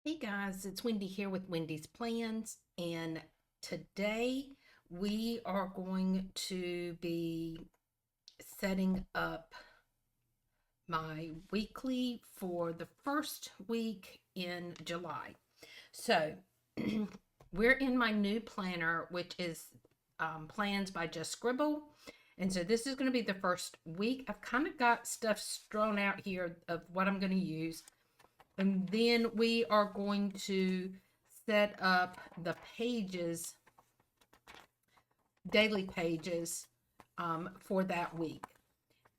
Hey guys, it's Wendy here with Wendy's Plans, and today we are going to be setting up my weekly for the first week in July. So, we're in my new planner, which is Plans by Just Scribble. And so, this is going to be the first week. I've kind of got stuff strewn out here of what I'm going to use. And then we are going to set up the pages, daily pages, for that week.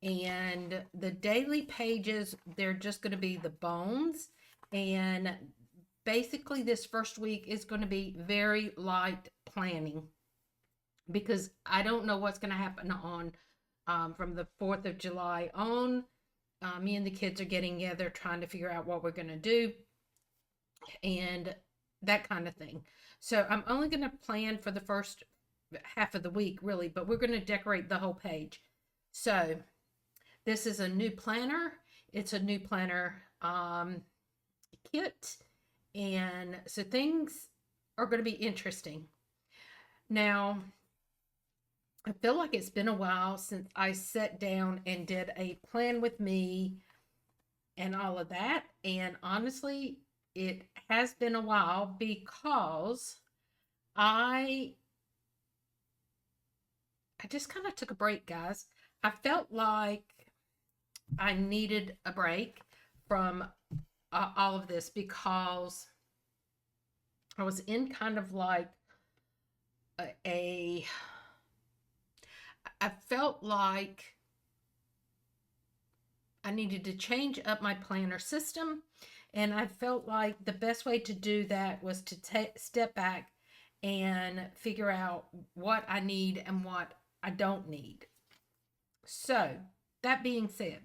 And the daily pages, they're just going to be the bones. And basically, this first week is going to be very light planning because I don't know what's going to happen on from the 4th of July on. Me and the kids are getting together trying to figure out what we're going to do and that kind of thing. So I'm only going to plan for the first half of the week, really, but we're going to decorate the whole page. So this is a new planner. It's a new planner kit. And so things are going to be interesting. Now, I feel like it's been a while since I sat down and did a plan with me and all of that. And honestly, it has been a while because I I just kind of took a break, guys. I felt like I needed a break from all of this because I was in kind of like a I felt like I needed to change up my planner system. And I felt like the best way to do that was to step back and figure out what I need and what I don't need. So, that being said,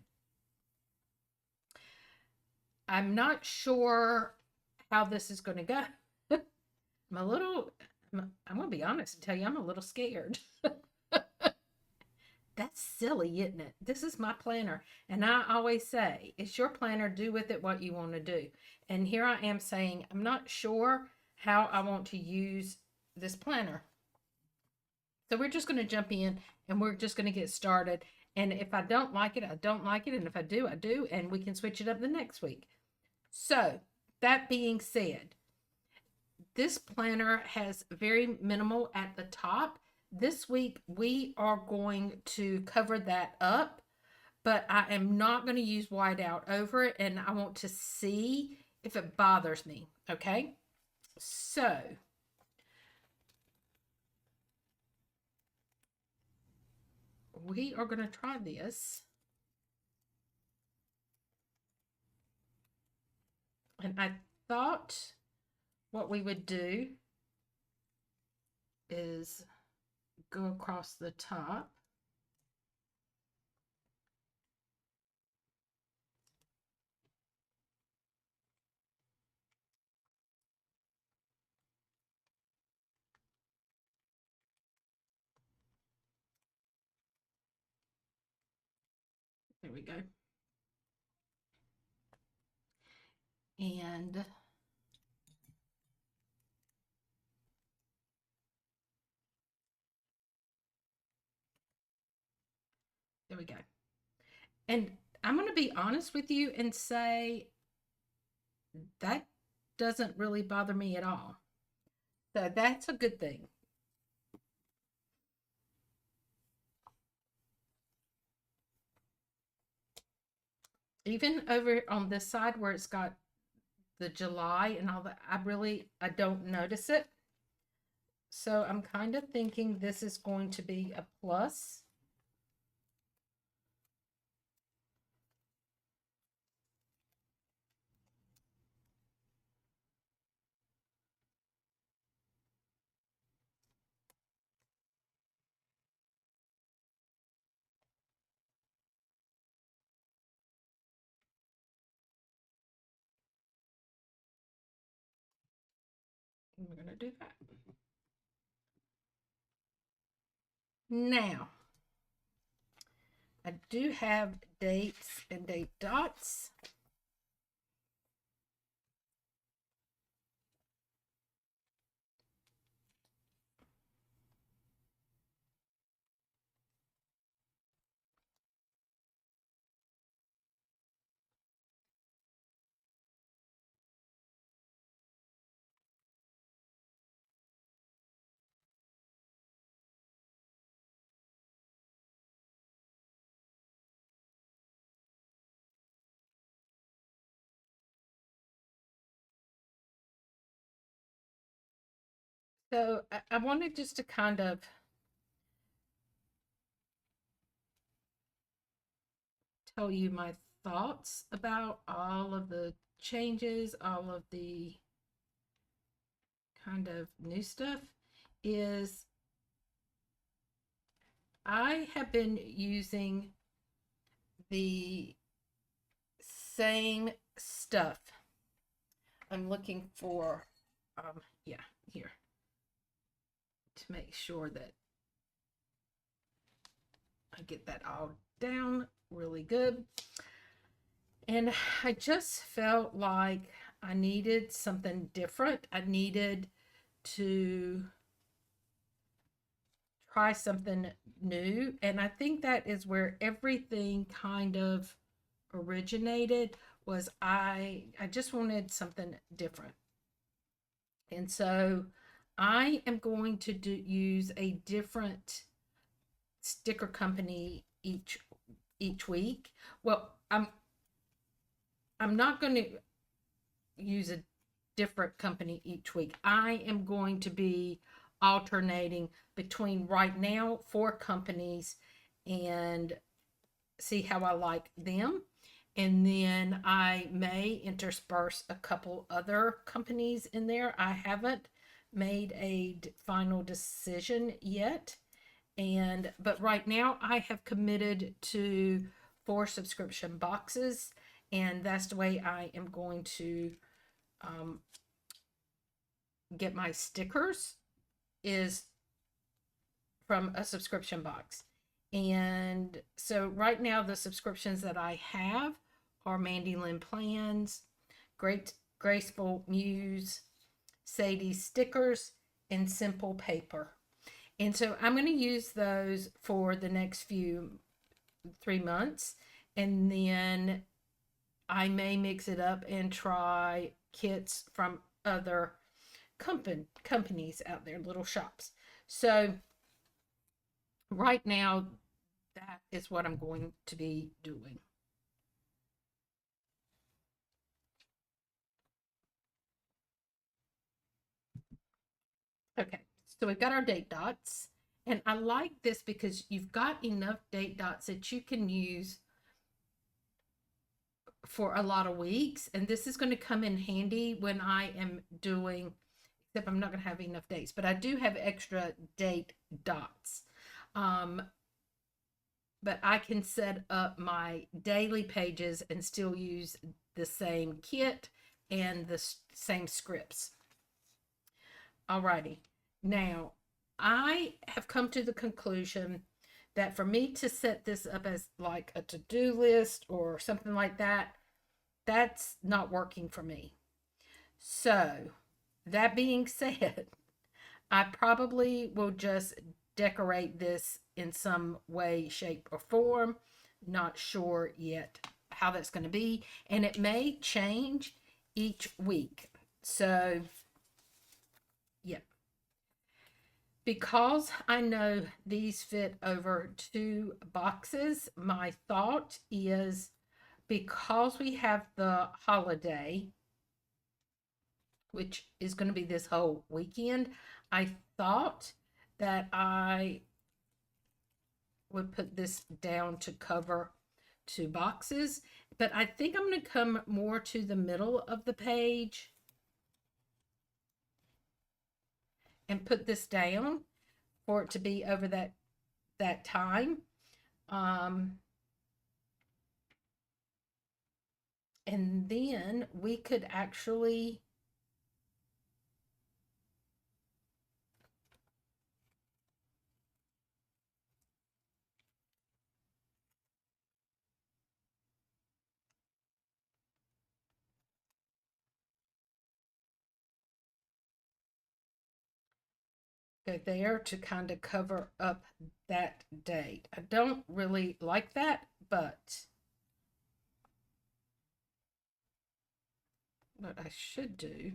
I'm not sure how this is going to go. I'm a little, I'm going to be honest and tell you, I'm a little scared. That's silly, isn't it? This is my planner. And I always say, it's your planner, do with it what you want to do. And here I am saying, I'm not sure how I want to use this planner. So we're just going to jump in and we're just going to get started. And if I don't like it, I don't like it. And if I do, I do. And we can switch it up the next week. So that being said, this planner has very minimal at the top. This week, we are going to cover that up, but I am not going to use whiteout over it, and I want to see if it bothers me, okay? So, we are going to try this. And I thought what we would do is go across the top. There we go. And there we go. And I'm going to be honest with you and say that doesn't really bother me at all. So that's a good thing. Even over on this side where it's got the July and all that, I don't notice it. So I'm kind of thinking this is going to be a plus. We're going to do that. Now, I do have dates and date dots. So I wanted just to kind of tell you my thoughts about all of the changes, all of the kind of new stuff. Is I have been using the same stuff. I'm looking for, yeah, here to make sure that I get that all down really good. And I just felt like I needed something different. I needed to try something new. And I think that is where everything kind of originated was I just wanted something different. And so I am going to use a different sticker company each week. Well, I'm not going to use a different company each week. I am going to be alternating between right now 4 companies and see how I like them. And then I may intersperse a couple other companies in there. I haven't made a final decision yet. But right now I have committed to 4 subscription boxes, and that's the way I am going to um, get my stickers, is from a subscription box. And so right now the subscriptions that I have are Mandy Lynn Plans, Great Graceful Muse, Sadies Stickers, and Simple Paper. And so I'm going to use those for the next 3 months. And then I may mix it up and try kits from other companies out there, little shops. So right now, that is what I'm going to be doing. Okay, so we've got our date dots. And I like this because you've got enough date dots that you can use for a lot of weeks. And this is going to come in handy when I am doing, except I'm not going to have enough dates, but I do have extra date dots. But I can set up my daily pages and still use the same kit and the same scripts. Alrighty. Now, I have come to the conclusion that for me to set this up as like a to-do list or something like that, that's not working for me. So, that being said, I probably will just decorate this in some way, shape, or form. Not sure yet how that's going to be. And it may change each week. So, yeah. Because I know these fit over 2 boxes, my thought is, because we have the holiday, which is going to be this whole weekend, I thought that I would put this down to cover 2 boxes. But I think I'm going to come more to the middle of the page and put this down for it to be over that time. And then we could actually go there to kind of cover up that date. I don't really like that, but what I should do,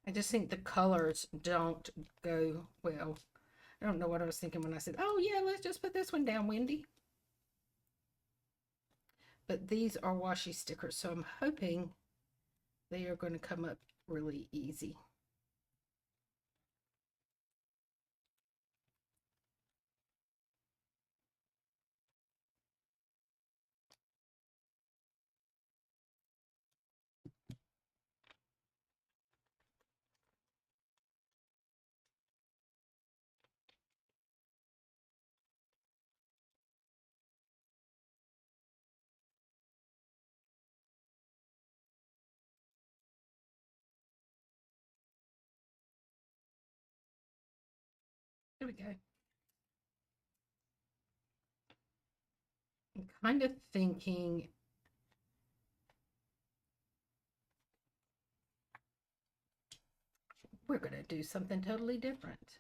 I just think the colors don't go well. I don't know what I was thinking when I said, oh yeah, let's just put this one down, Wendy. But these are washi stickers, so I'm hoping they are going to come up really easy. There we go. I'm kind of thinking we're going to do something totally different.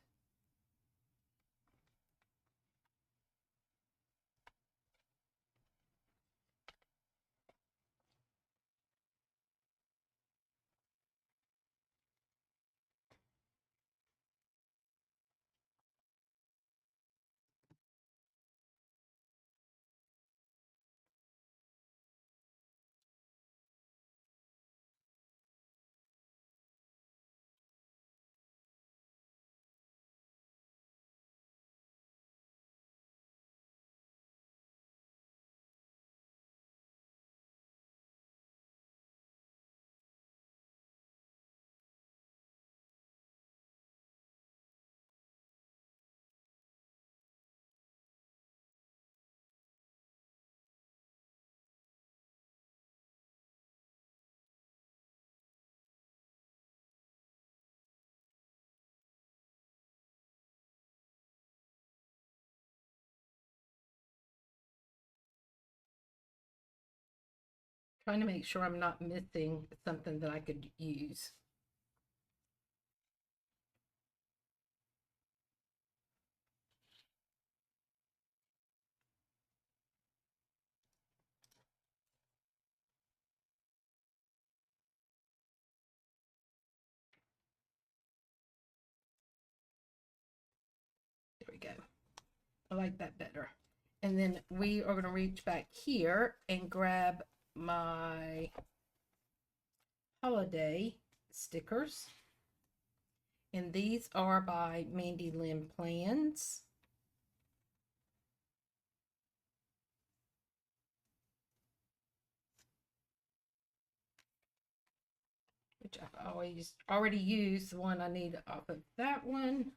Trying to make sure I'm not missing something that I could use. There we go. I like that better. And then we are going to reach back here and grab my holiday stickers. And these are by Mandy Lynn Plans. Which I've already used the one I need off of that one.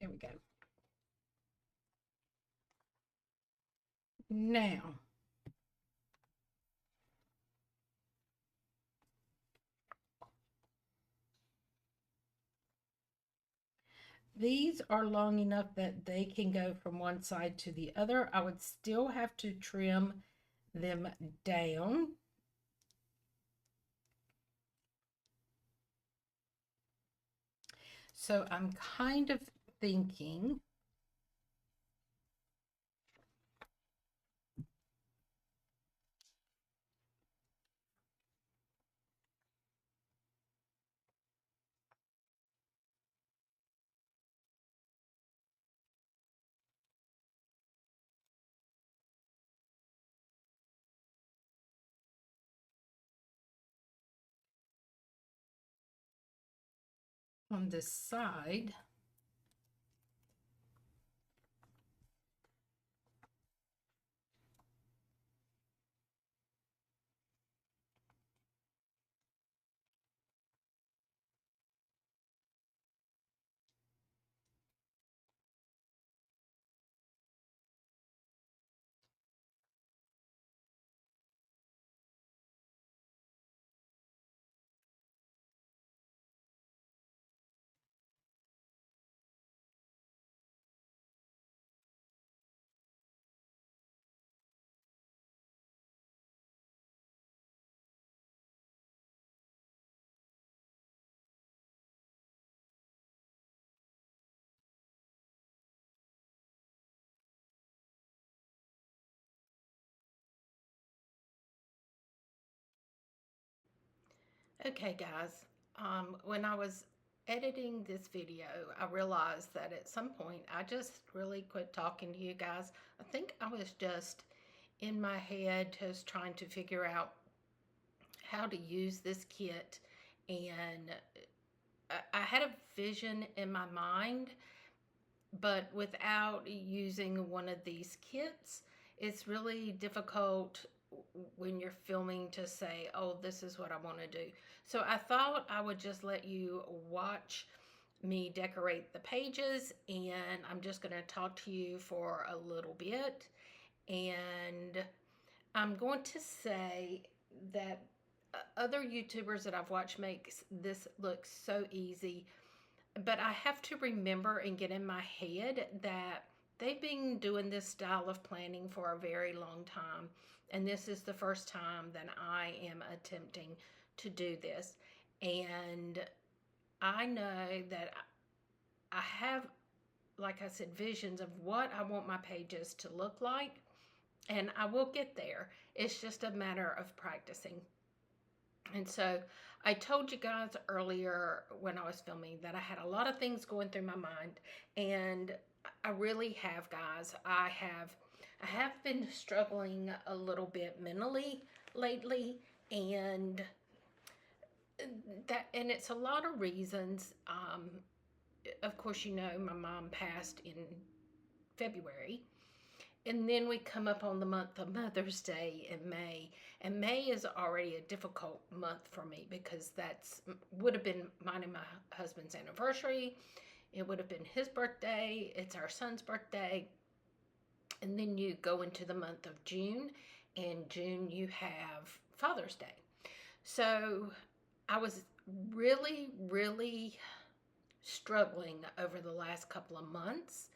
There we go. Now, these are long enough that they can go from one side to the other. I would still have to trim them down. So I'm kind of thinking on this side, Okay, guys, when I was editing this video, I realized that at some point I just really quit talking to you guys. I think I was just in my head just trying to figure out how to use this kit, and I had a vision in my mind, but without using one of these kits, it's really difficult when you're filming to say, oh, this is what I want to do. So I thought I would just let you watch me decorate the pages, and I'm just going to talk to you for a little bit. And I'm going to say that other YouTubers that I've watched make this look so easy, but I have to remember and get in my head that they've been doing this style of planning for a very long time, and this is the first time that I am attempting to do this. And I know that I have, like I said, visions of what I want my pages to look like, and I will get there. It's just a matter of practicing. And so I told you guys earlier when I was filming that I had a lot of things going through my mind, and I really have, guys. I have been struggling a little bit mentally lately, and it's a lot of reasons. Of course, you know, my mom passed in February. And then we come up on the month of Mother's Day in May. And May is already a difficult month for me because that's would have been mine and my husband's anniversary. It would have been his birthday. It's our son's birthday. And then you go into the month of June. And June you have Father's Day. So I was really, really struggling over the last couple of months.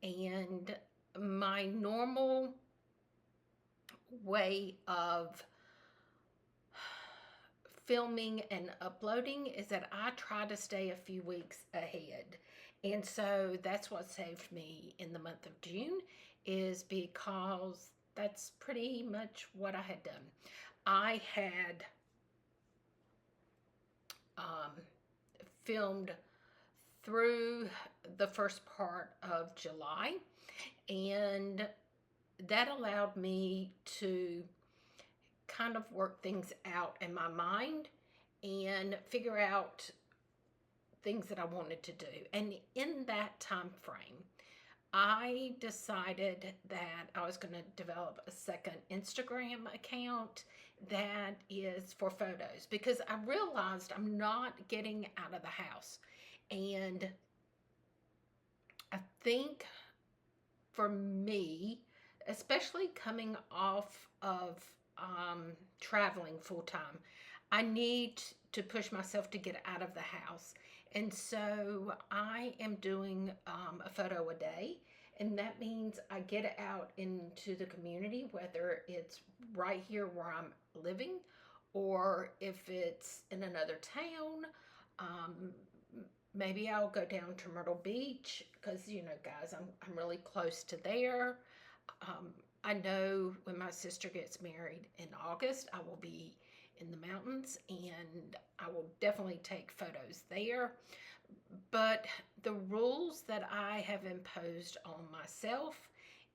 And my normal way of filming and uploading is that I try to stay a few weeks ahead. And so that's what saved me in the month of June, is because that's pretty much what I had done. I had filmed through the first part of July, and that allowed me to kind of work things out in my mind and figure out things that I wanted to do. And in that time frame, I decided that I was going to develop a second Instagram account that is for photos, because I realized I'm not getting out of the house. And I think for me, especially coming off of traveling full time, I need to push myself to get out of the house. And so I am doing a photo a day. And that means I get out into the community, whether it's right here where I'm living or if it's in another town. Maybe I'll go down to Myrtle Beach because, you know, guys, I'm really close to there. I know when my sister gets married in August, I will be in the mountains, and I will definitely take photos there. But the rules that I have imposed on myself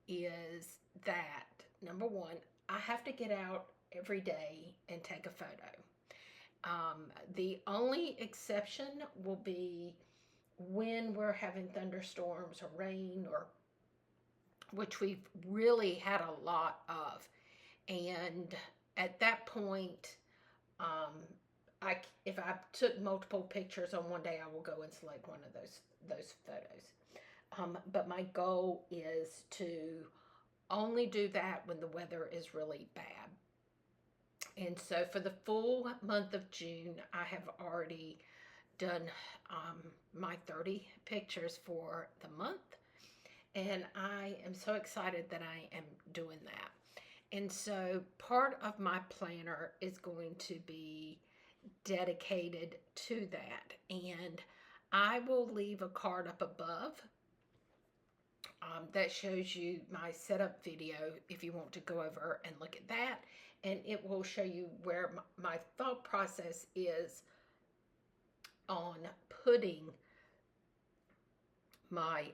is that, number one, I have to get out every day and take a photo. The only exception will be when we're having thunderstorms or rain, or which we've really had a lot of. And at that point, if I took multiple pictures on one day, I will go and select one of those photos. But my goal is to only do that when the weather is really bad. And so for the full month of June, I have already done my 30 pictures for the month. And I am so excited that I am doing that. And so part of my planner is going to be dedicated to that. And I will leave a card up above that shows you my setup video if you want to go over and look at that. and it will show you where my thought process is on putting my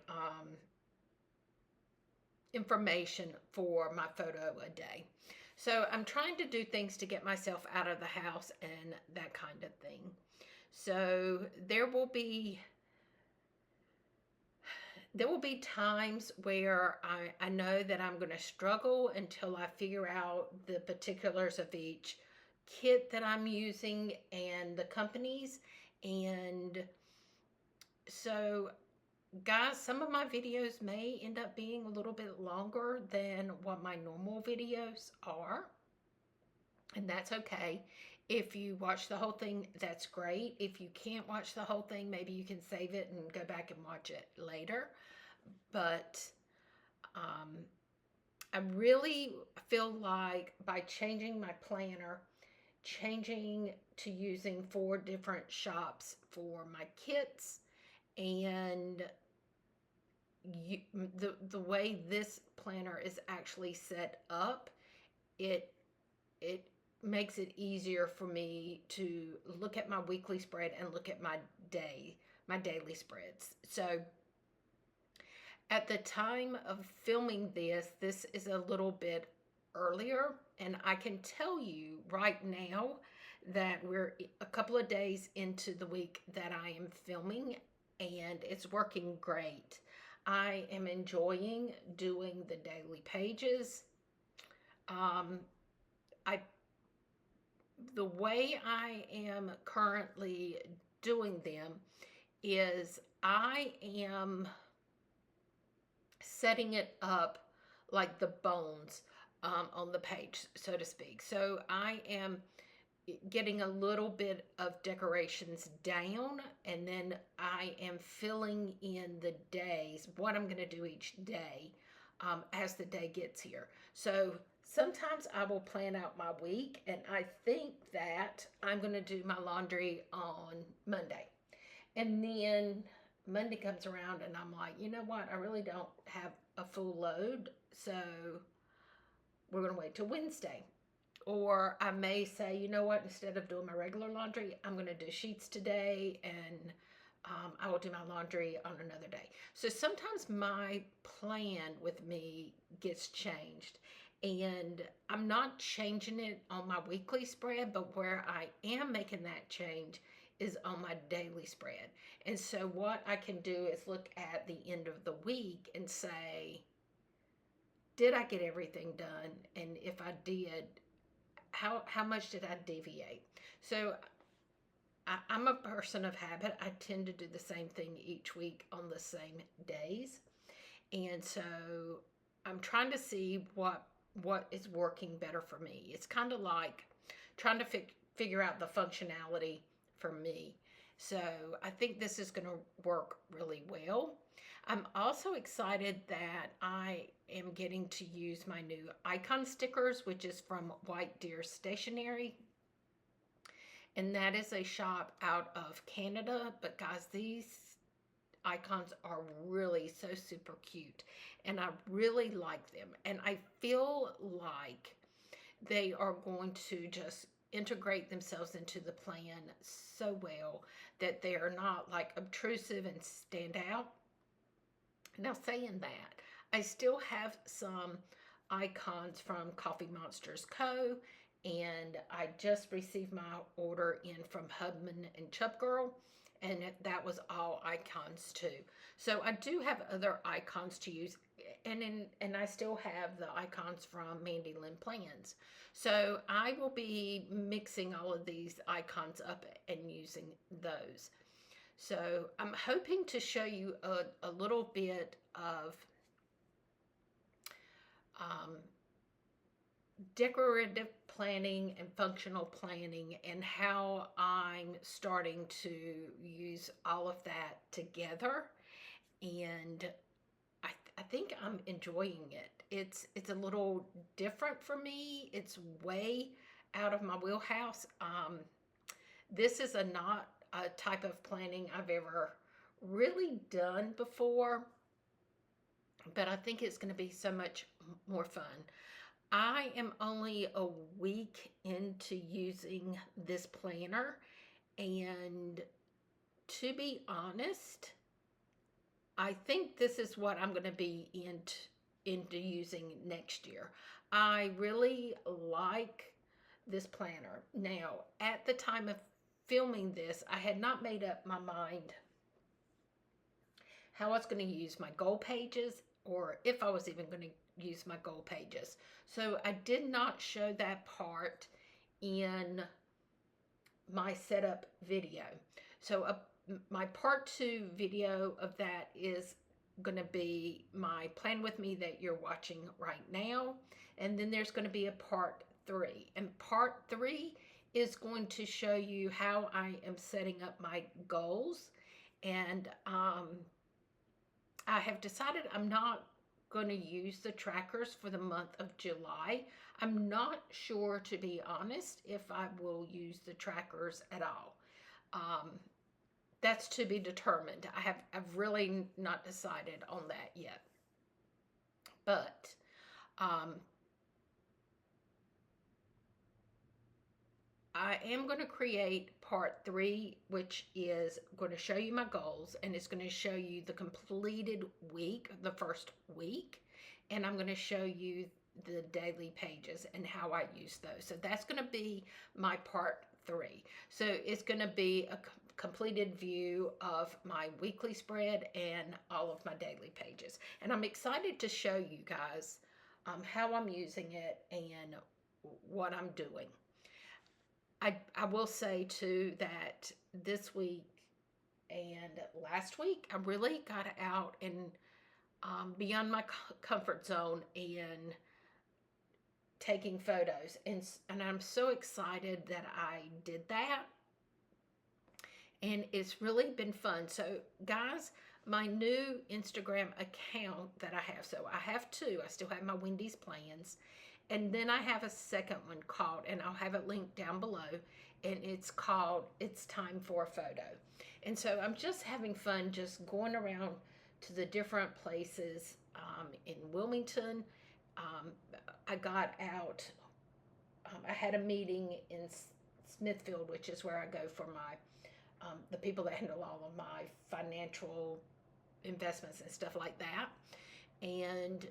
information for my photo a day. So I'm trying to do things to get myself out of the house and that kind of thing. So there will be times where I know that I'm going to struggle until I figure out the particulars of each kit that I'm using and the companies. And so, guys, some of my videos may end up being a little bit longer than what my normal videos are. And that's okay. If you watch the whole thing, that's great. If you can't watch the whole thing, maybe you can save it and go back and watch it later. But I really feel like by changing my planner, changing to using 4 different shops for my kits, and the way this planner is actually set up, it makes it easier for me to look at my weekly spread and look at my daily spreads. So at the time of filming this is a little bit earlier, and I can tell you right now that we're a couple of days into the week that I am filming, and it's working great. I am enjoying doing the daily pages. The way I am currently doing them is I am setting it up like the bones on the page, so to speak. So I am getting a little bit of decorations down, and then I am filling in the days, what I'm going to do each day as the day gets here. So sometimes I will plan out my week, and I think that I'm going to do my laundry on Monday. And then Monday comes around and I'm like, you know what? I really don't have a full load. So we're going to wait till Wednesday. Or I may say, you know what? Instead of doing my regular laundry, I'm going to do sheets today, and I will do my laundry on another day. So sometimes my plan with me gets changed. And I'm not changing it on my weekly spread, but where I am making that change is on my daily spread. And so what I can do is look at the end of the week and say, did I get everything done? And if I did, how much did I deviate? So I'm a person of habit. I tend to do the same thing each week on the same days. And so I'm trying to see what is working better for me. It's kind of like trying to figure out the functionality for me. So I think this is going to work really well. I'm also excited that I am getting to use my new icon stickers, which is from White Deer Stationery. And that is a shop out of Canada. But guys, these icons are really so super cute, and I really like them. And I feel like they are going to just integrate themselves into the plan so well that they are not like obtrusive and stand out. Now, saying that, I still have some icons from Coffee Monsters Co. And I just received my order in from Hubman and Chubgirl, and that was all icons too. So I do have other icons to use, and I still have the icons from Mandy Lynn Plans. So I will be mixing all of these icons up and using those. So I'm hoping to show you a little bit of decorative planning and functional planning, and how I'm starting to use all of that together. And I think I'm enjoying it. It's a little different for me. It's way out of my wheelhouse. This is not a type of planning I've ever really done before, but I think it's going to be so much more fun. I am only a week into using this planner, and to be honest, I think this is what I'm going to be into using next year. I really like this planner. Now, at the time of filming this, I had not made up my mind how I was going to use my goal pages, or if I was even going to use my goal pages. So I did not show that part in my setup video. So my part 2 video of that is going to be my plan with me that you're watching right now. And then there's going to be a part 3. And part 3 is going to show you how I am setting up my goals. And I have decided I'm not going to use the trackers for the month of July. I'm not sure, to be honest, if I will use the trackers at all. That's to be determined. I've really not decided on that yet. But I am going to create part 3, which is going to show you my goals, and it's going to show you the completed week, the first week, and I'm going to show you the daily pages and how I use those. So that's going to be my part 3. So it's going to be a completed view of my weekly spread and all of my daily pages. And I'm excited to show you guys how I'm using it and what I'm doing. I will say too that this week and last week I really got out and beyond my comfort zone and taking photos, and I'm so excited that I did that, and it's really been fun. So guys, my new Instagram account that I have, so I have 2. I still have my Wendy's Plans, and then I have a second one called, and I'll have it linked down below, and it's called It's Time for a Photo. And so I'm just having fun just going around to the different places in Wilmington. I got out, I had a meeting in Smithfield, which is where I go for my, the people that handle all of my financial investments and stuff like that. And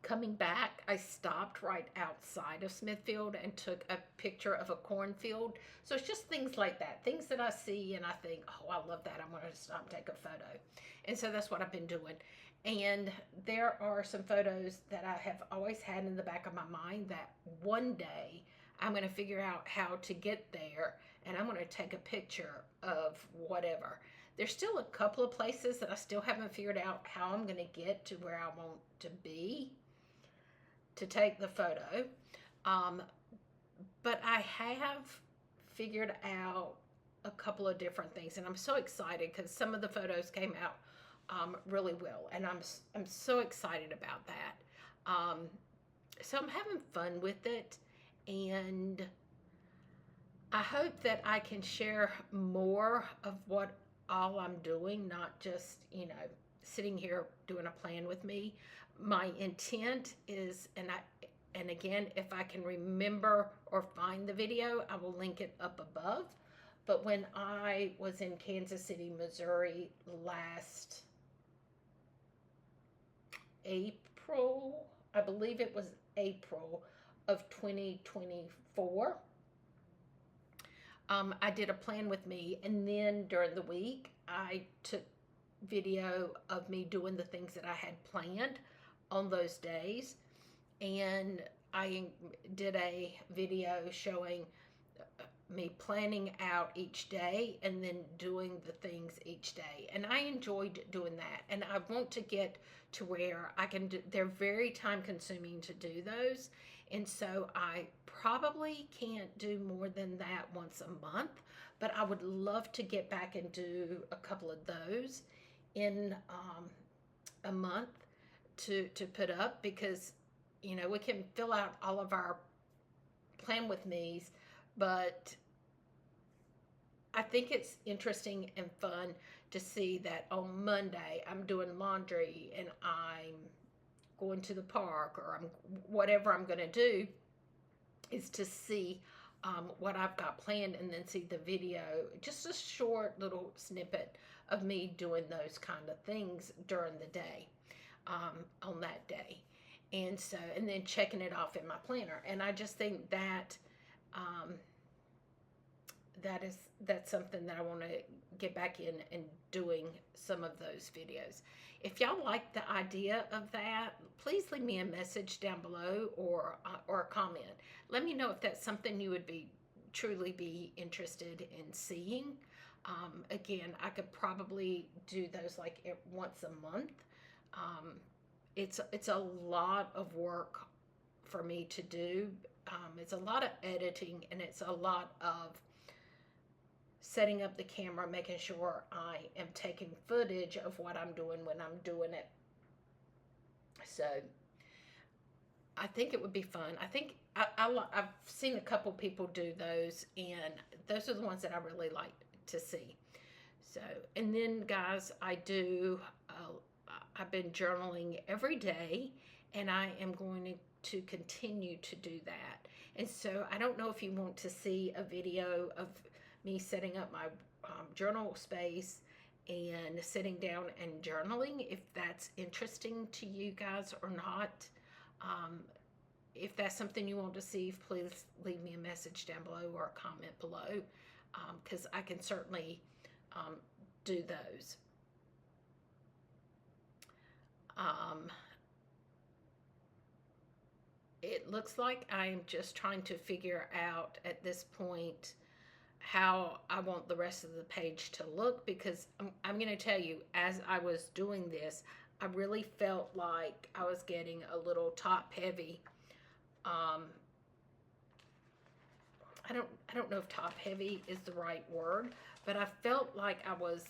coming back, I stopped right outside of Smithfield and took a picture of a cornfield. So it's just things like that, things that I see and I think, oh, I love that, I'm going to stop and take a photo. And so that's what I've been doing. And there are some photos that I have always had in the back of my mind that one day I'm going to figure out how to get there, and I'm going to take a picture of whatever. There's still a couple of places that I still haven't figured out how I'm going to get to where I want to be to take the photo. But I have figured out a couple of different things, and I'm so excited because some of the photos came out really well, and I'm so excited about that. So I'm having fun with it, and I hope that I can share more of what all I'm doing, not just, sitting here doing a plan with me. My intent is, and again, if I can remember or find the video, I will link it up above. But when I was in Kansas City, Missouri last April, I believe it was April of 2024, I did a plan with me, and then during the week I took video of me doing the things that I had planned on those days, and I did a video showing me planning out each day and then doing the things each day, and I enjoyed doing that, and I want to get to where I can do, they're very time consuming to do those, and so I probably can't do more than that once a month, but I would love to get back and do a couple of those in a month to put up, because we can fill out all of our plan with me's, but I think it's interesting and fun to see that on Monday I'm doing laundry and I'm going to the park, or whatever I'm going to do, is to see what I've got planned, and then see the video, just a short little snippet of me doing those kind of things during the day, on that day. And so, and then checking it off in my planner. And I just think that that's something that I want to get back in and doing some of those videos. If y'all like the idea of that, please leave me a message down below, or a comment. Let me know if that's something you would truly be interested in seeing. Again, I could probably do those like once a month. It's a lot of work for me to do. It's a lot of editing, and it's a lot of setting up the camera, making sure I am taking footage of what I'm doing when I'm doing it. So I think it would be fun. I think I've seen a couple people do those, and those are the ones that I really like to see. So, and then guys, I've been journaling every day, and I am going to continue to do that. And so I don't know if you want to see a video of me setting up my journal space and sitting down and journaling, if that's interesting to you guys or not. If that's something you want to see, please leave me a message down below or a comment below, because I can certainly do those. It looks like I'm just trying to figure out at this point how I want the rest of the page to look, because I'm going to tell you, as I was doing this, I really felt like I was getting a little top heavy. I don't know if top heavy is the right word, but I felt like I was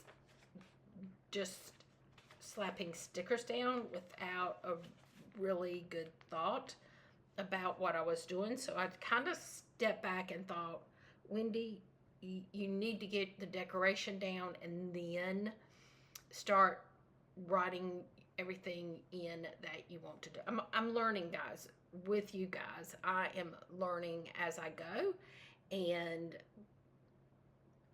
just slapping stickers down without a really good thought about what I was doing. So I kind of stepped back and thought, Wendy, you need to get the decoration down, and then start writing everything in that you want to do. I'm learning, guys, with you guys. I am learning as I go. And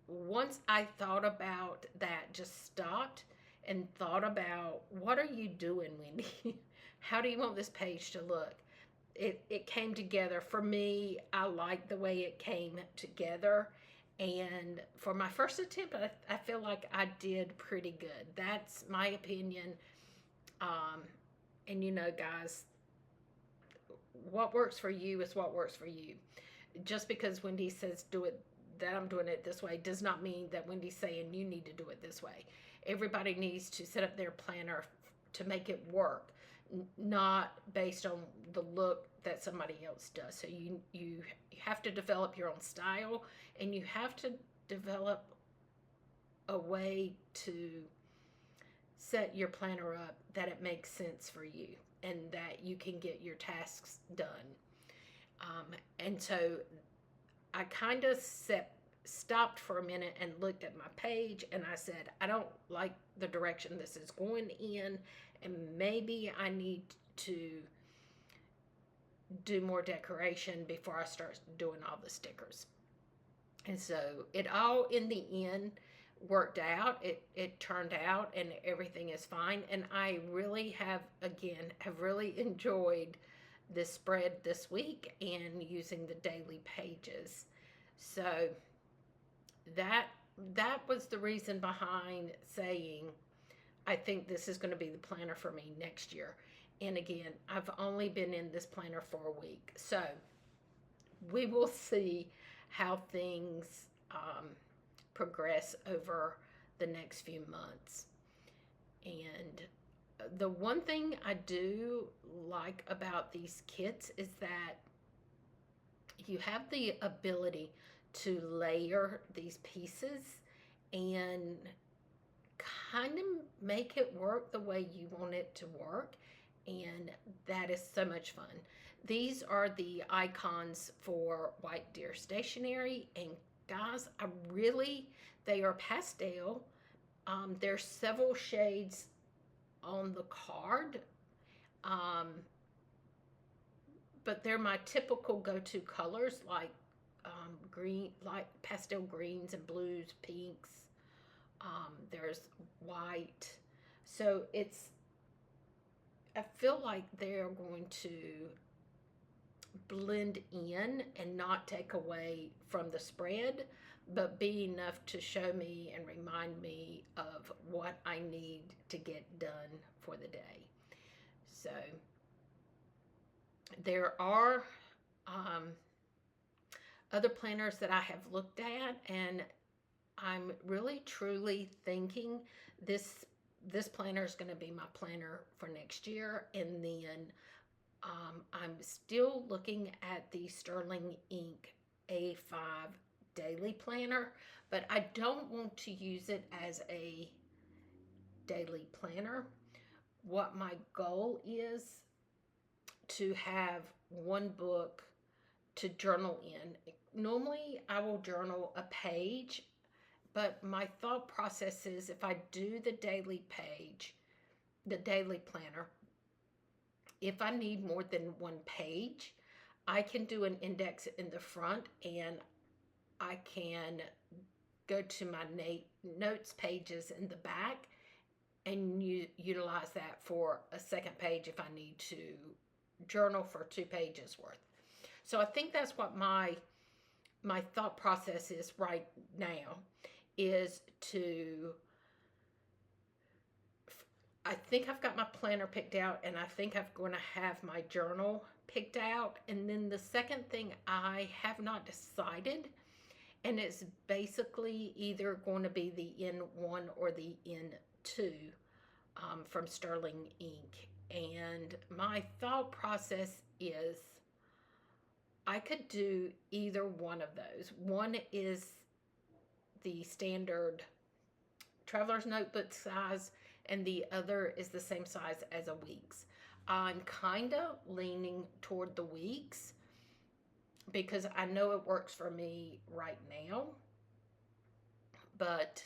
once I thought about that, just stopped and thought about, what are you doing, Wendy? How do you want this page to look? It came together. For me, I like the way it came together. And for my first attempt, I feel like I did pretty good. That's my opinion. And you know, guys, what works for you is what works for you. Just because Wendy says do it, that I'm doing it this way, does not mean that Wendy's saying you need to do it this way. Everybody needs to set up their planner to make it work, not based on the look that somebody else does. So you have to develop your own style, and you have to develop a way to set your planner up that it makes sense for you and that you can get your tasks done. And so I kind of stopped for a minute and looked at my page, and I said, I don't like the direction this is going in, and maybe I need to do more decoration before I start doing all the stickers. And so it all in the end worked out. It turned out, and everything is fine. And I really have really enjoyed this spread this week and using the daily pages. So that was the reason behind saying I think this is going to be the planner for me next year. And again, I've only been in this planner for a week, so we will see how things progress over the next few months. And the one thing I do like about these kits is that you have the ability to layer these pieces and kind of make it work the way you want it to work, and that is so much fun. These are the icons for White Deer Stationery, and guys, they are pastel. There's several shades on the card. Um, but they're my typical go-to colors, like green, like pastel greens and blues, pinks. There's white. So I feel like they're going to blend in and not take away from the spread, but be enough to show me and remind me of what I need to get done for the day. So there are um, other planners that I have looked at, and I'm really truly thinking this planner is going to be my planner for next year. And then I'm still looking at the Sterling Ink A5 daily planner, but I don't want to use it as a daily planner. What my goal is to have one book to journal in. Normally, I will journal a page, but my thought process is if I do the daily page, the daily planner, if I need more than one page, I can do an index in the front, and I can go to my notes pages in the back and utilize that for a second page if I need to journal for 2 pages worth. So I think that's what my thought process is right now, is to, I think I've got my planner picked out, and I think I'm going to have my journal picked out. And then the second thing I have not decided, and it's basically either going to be the N1 or the N2 from Sterling Ink. And my thought process is I could do either one of those. One is the standard traveler's notebook size, and the other is the same size as a week's. I'm kind of leaning toward the week's because I know it works for me right now, but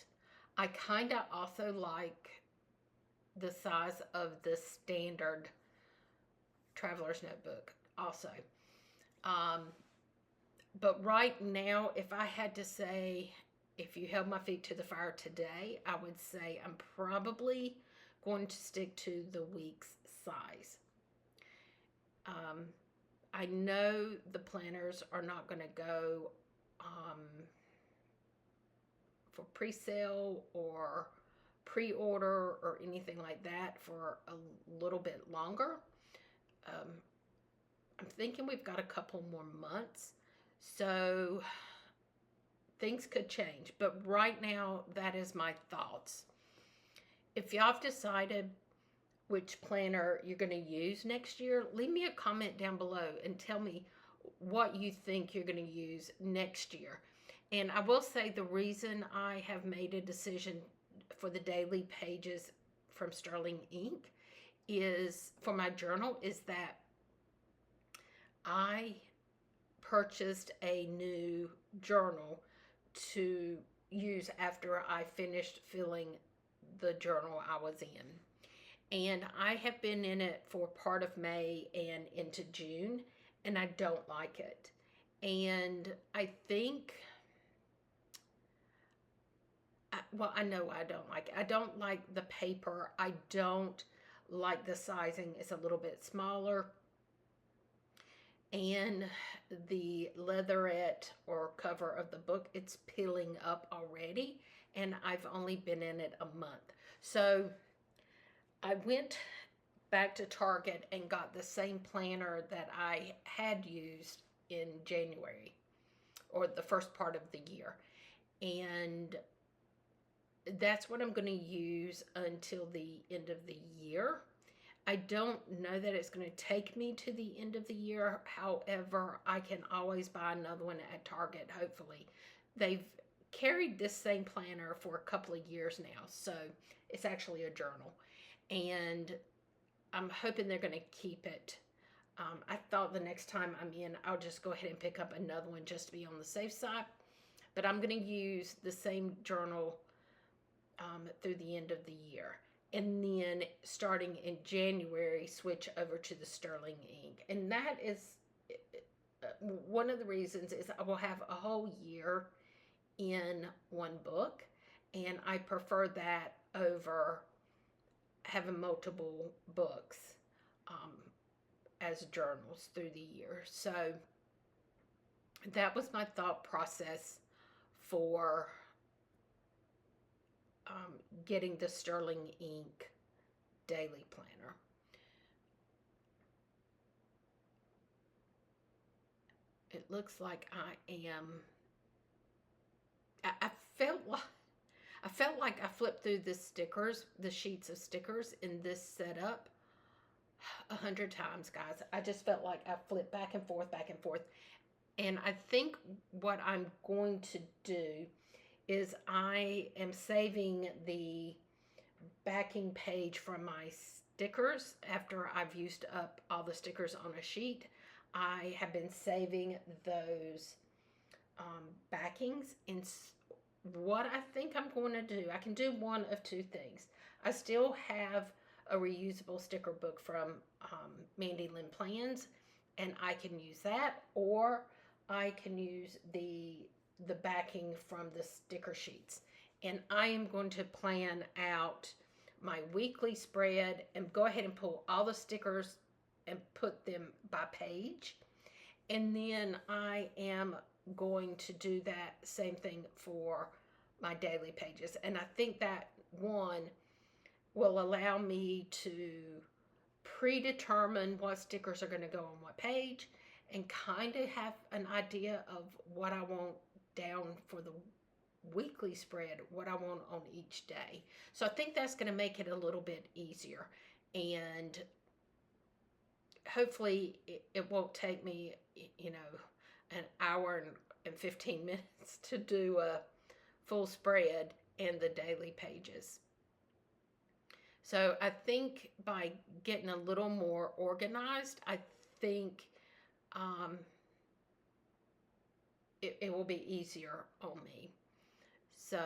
I kind of also like the size of the standard traveler's notebook also. But right now, if I had to say, if you held my feet to the fire today, I would say I'm probably going to stick to the week's size. I know the planners are not going to go for pre-sale or pre-order or anything like that for a little bit longer. I'm thinking we've got a couple more months, so things could change. But right now, that is my thoughts. If y'all have decided which planner you're going to use next year, leave me a comment down below and tell me what you think you're going to use next year. And I will say the reason I have made a decision for the daily pages from Sterling Ink is for my journal is that I purchased a new journal to use after I finished filling the journal I was in. And I have been in it for part of May and into June, and I don't like it. And I think, well, I know I don't like it. I don't like the paper. I don't like the sizing. It's a little bit smaller. And the leatherette or cover of the book, it's peeling up already, and I've only been in it a month. So I went back to Target and got the same planner that I had used in January, or the first part of the year. And that's what I'm going to use until the end of the year. I don't know that it's going to take me to the end of the year. However, I can always buy another one at Target, hopefully. They've carried this same planner for a couple of years now, so it's actually a journal. And I'm hoping they're going to keep it. I thought the next time I'm in, I'll just go ahead and pick up another one just to be on the safe side. But I'm going to use the same journal through the end of the year. and then starting in January, switch over to the sterling ink. And that is one of the reasons is I will have a whole year in one book, and I prefer that over having multiple books as journals through the year. So that was my thought process for getting the sterling ink daily planner. It looks like I felt like I flipped through the sheets of stickers in this setup 100 times, guys. I just felt like I flipped back and forth, back and forth. And I think what I'm going to do is I am saving the backing page from my stickers after I've used up all the stickers on a sheet. I have been saving those backings, and what I think I'm going to do, I can do one of two things. I still have a reusable sticker book from Wendysplans, and I can use that, or I can use the backing from the sticker sheets. And I am going to plan out my weekly spread and go ahead and pull all the stickers and put them by page. And then I am going to do that same thing for my daily pages. And I think that one will allow me to predetermine what stickers are going to go on what page and kind of have an idea of what I want down for the weekly spread, what I want on each day. So I think that's going to make it a little bit easier, and hopefully it won't take me, an hour and 15 minutes to do a full spread and the daily pages. So I think by getting a little more organized, I think it will be easier on me. So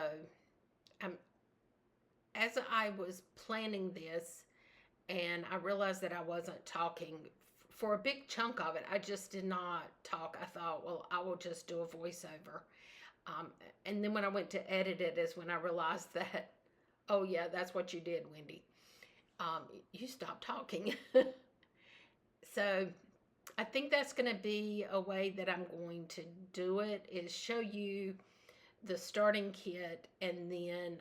as I was planning this, and I realized that I wasn't talking for a big chunk of it, I just did not talk. I thought, well, I will just do a voiceover. And then when I went to edit it is when I realized that, oh yeah, that's what you did, Wendy. You stopped talking. So I think that's going to be a way that I'm going to do it, is show you the starting kit, and then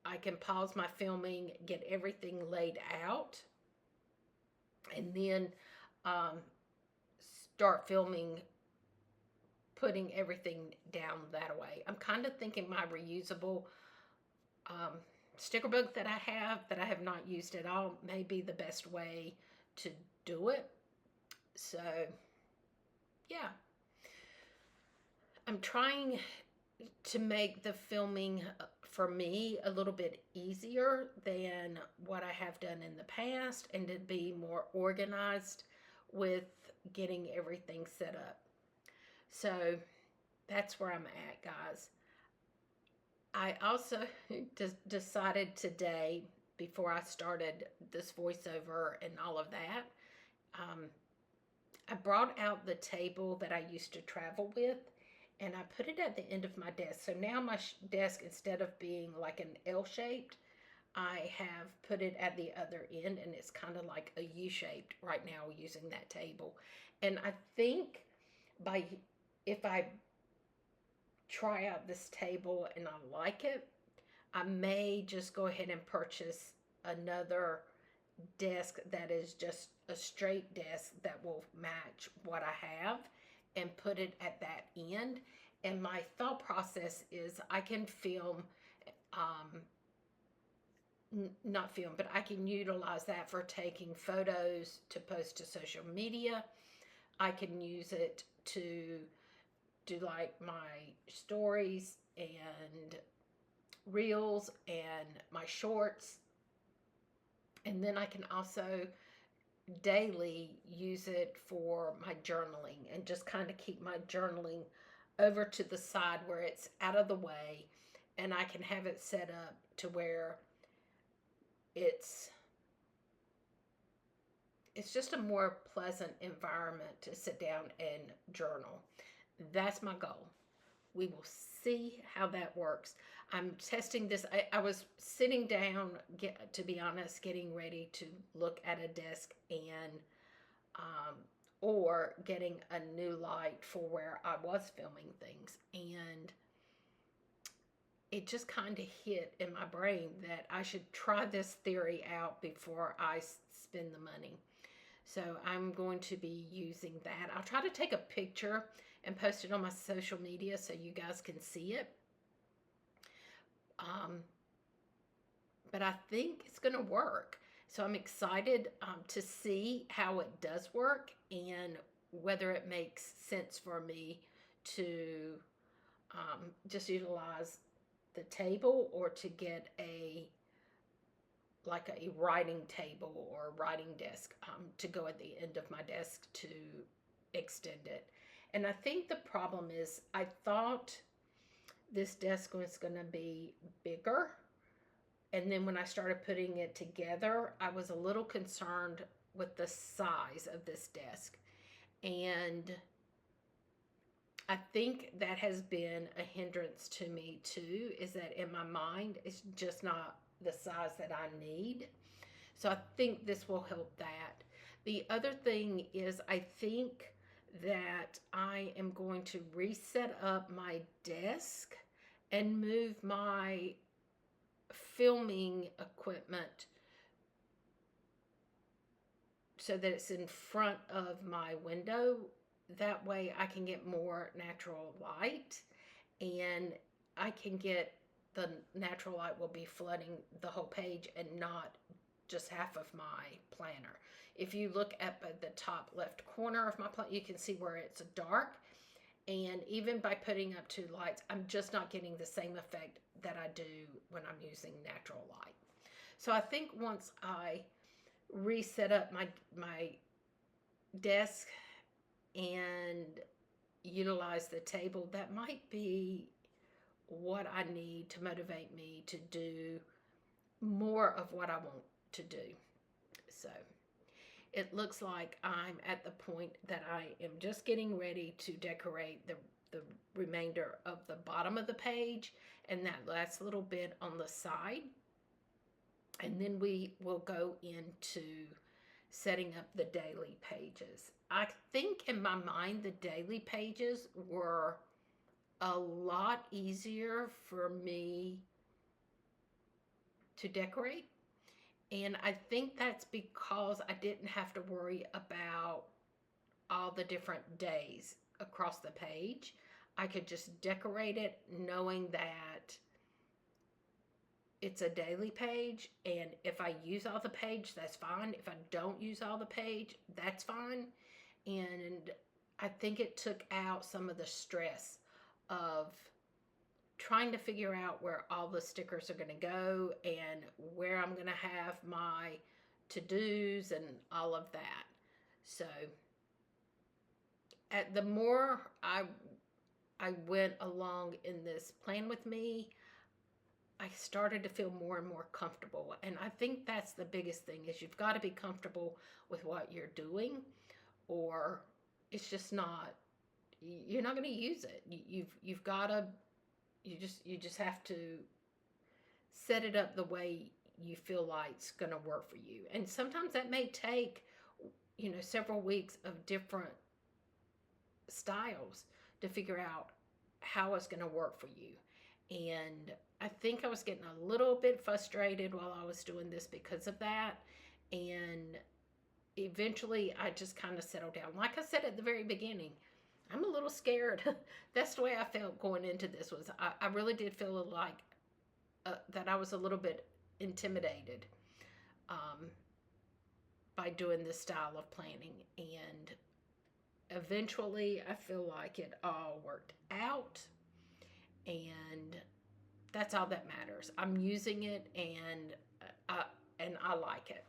I can pause my filming, get everything laid out, and then start filming, putting everything down that way. I'm kind of thinking my reusable sticker book that I have not used at all may be the best way to do it. So yeah, I'm trying to make the filming for me a little bit easier than what I have done in the past, and to be more organized with getting everything set up. So that's where I'm at, guys. I also decided today, before I started this voiceover and all of that, I brought out the table that I used to travel with, and I put it at the end of my desk. So now my desk, instead of being like an L-shaped, I have put it at the other end, and it's kind of like a U-shaped right now using that table. And I think if I try out this table and I like it, I may just go ahead and purchase another desk that is just a straight desk that will match what I have, and put it at that end. And my thought process is I can film, not film, but I can utilize that for taking photos to post to social media. I can use it to do like my stories and reels and my shorts. And then I can also daily use it for my journaling, and just kind of keep my journaling over to the side where it's out of the way, and I can have it set up to where it's just a more pleasant environment to sit down and journal. That's my goal. We will see how that works. I'm testing this. I was sitting down, to be honest, getting ready to look at a desk and or getting a new light for where I was filming things. And it just kind of hit in my brain that I should try this theory out before I spend the money. So I'm going to be using that. I'll try to take a picture and post it on my social media so you guys can see it. But I think it's going to work. So I'm excited to see how it does work and whether it makes sense for me to just utilize the table or to get like a writing table or writing desk to go at the end of my desk to extend it. And I think the problem is I thought this desk was going to be bigger. And then when I started putting it together, I was a little concerned with the size of this desk. And I think that has been a hindrance to me too, is that in my mind, it's just not the size that I need. So I think this will help that. The other thing is I think that I am going to reset up my desk and move my filming equipment so that it's in front of my window. That way I can get more natural light and I can get the natural light will be flooding the whole page and not just half of my planner. If you look at the top left corner of my planner, you can see where it's dark. And even by putting up 2 lights, I'm just not getting the same effect that I do when I'm using natural light. So I think once I reset up my desk and utilize the table, that might be what I need to motivate me to do more of what I want to do. So it looks like I'm at the point that I am just getting ready to decorate the remainder of the bottom of the page and that last little bit on the side. And then we will go into setting up the daily pages. I think in my mind the daily pages were a lot easier for me to decorate. And I think that's because I didn't have to worry about all the different days across the page. I could just decorate it knowing that it's a daily page, and if I use all the page, that's fine. If I don't use all the page, that's fine. And I think it took out some of the stress of trying to figure out where all the stickers are going to go and where I'm going to have my to-dos and all of that. So the more I went along in this plan with me, I started to feel more and more comfortable. And I think that's the biggest thing, is you've got to be comfortable with what you're doing, or it's just not, you're not going to use it. You've got to, you just have to set it up the way you feel like it's going to work for you. And sometimes that may take, several weeks of different styles to figure out how it's going to work for you. And I think I was getting a little bit frustrated while I was doing this because of that. And eventually I just kind of settled down. Like I said at the very beginning, I'm a little scared. That's the way I felt going into this. Was I really did feel like that I was a little bit intimidated by doing this style of planning. And eventually I feel like it all worked out. And that's all that matters. I'm using it and I like it.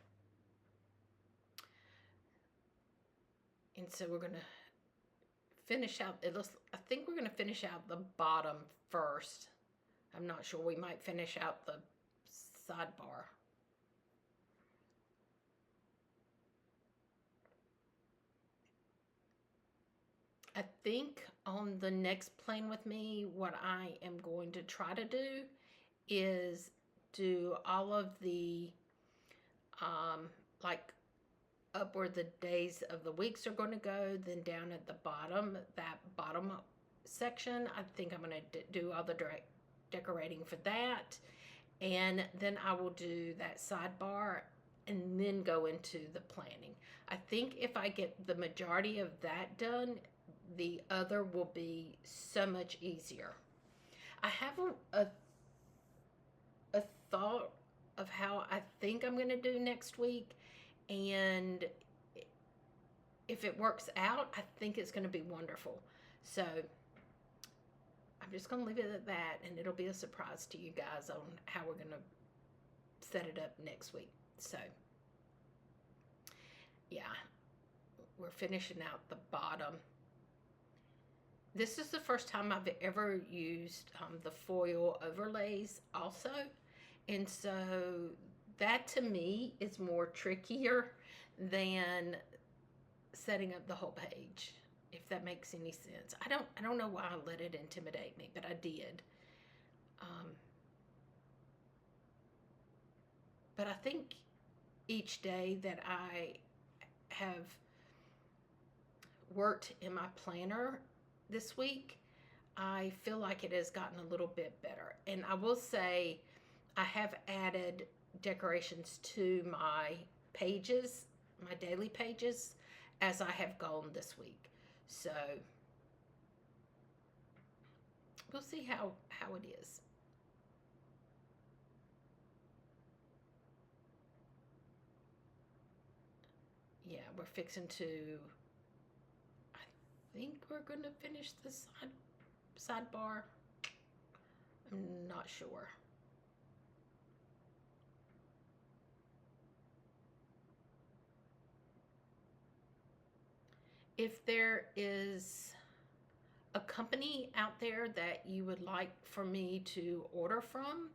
And so we're going to finish out, I think we're going to finish out the bottom first. I'm not sure. We might finish out the sidebar. I think on the next Plan With Me, what I am going to try to do is do all of the, like up where the days of the weeks are going to go, then down at the bottom, that bottom section, I think I'm going to do all the decorating for that. And then I will do that sidebar and then go into the planning. I think if I get the majority of that done, the other will be so much easier. I have a thought of how I think I'm going to do next week, and if it works out, I think it's going to be wonderful. So I'm just going to leave it at that, and it'll be a surprise to you guys on how we're going to set it up next week. So yeah, we're finishing out the bottom. This is the first time I've ever used the foil overlays also, and so that to me is more trickier than setting up the whole page, if that makes any sense. I don't know why I let it intimidate me, but I did. But I think each day that I have worked in my planner this week, I feel like it has gotten a little bit better. And I will say I have added decorations to my pages, my daily pages, as I have gone this week. So we'll see how it is. Yeah, we're fixing to, I think we're going to finish the sidebar. I'm not sure. If there is a company out there that you would like for me to order from,